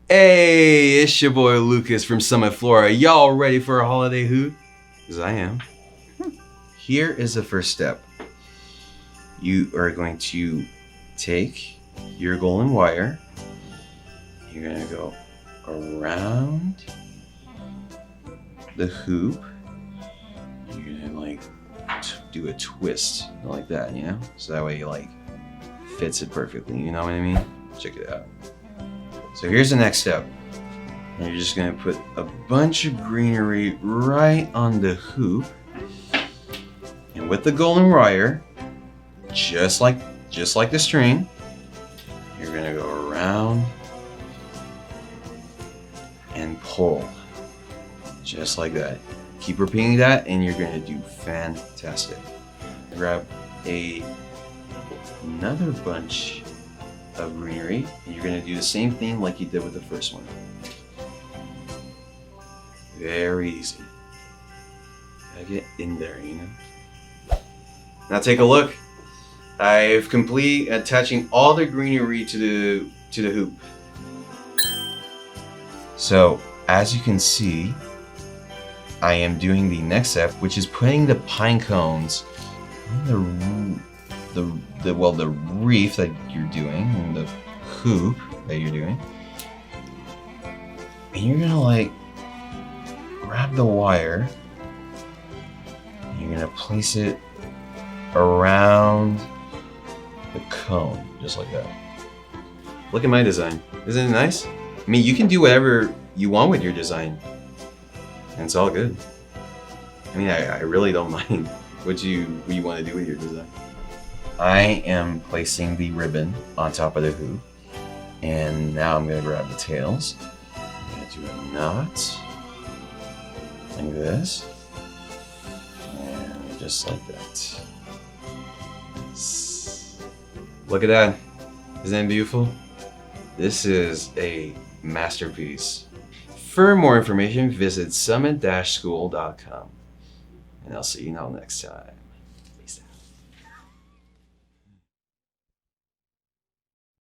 Hey, it's your boy Lucas from Summit, Florida. Y'all ready for a holiday hoot? Because I am. Here is the first step. You are going to take your golden wire. You're going to go around the hoop. You're going to like do a twist like that, you know? So that way it like fits it perfectly, you know what I mean? Check it out. So here's the next step. And you're just gonna put a bunch of greenery right on the hoop. And with the golden wire, just like the string, you're gonna go around and pull. Just like that. Keep repeating that and you're gonna do fantastic. Grab another bunch of greenery and you're going to do the same thing like you did with the first one. Very easy. Gotta get in there, you know. Now take a look. I've completed attaching all the greenery to the hoop. So as you can see, I am doing the next step, which is putting the pine cones on the reef that you're doing and the hoop that you're doing, and you're gonna like grab the wire and you're gonna place it around the cone just like that. Look at my design. Isn't it nice? I mean, you can do whatever you want with your design and it's all good. I mean, I really don't mind what you want to do with your design. I am placing the ribbon on top of the hoop, and now I'm going to grab the tails. I'm going to do a knot like this, and just like that. Look at that. Isn't that beautiful? This is a masterpiece. For more information, visit summit-school.com, and I'll see you all next time.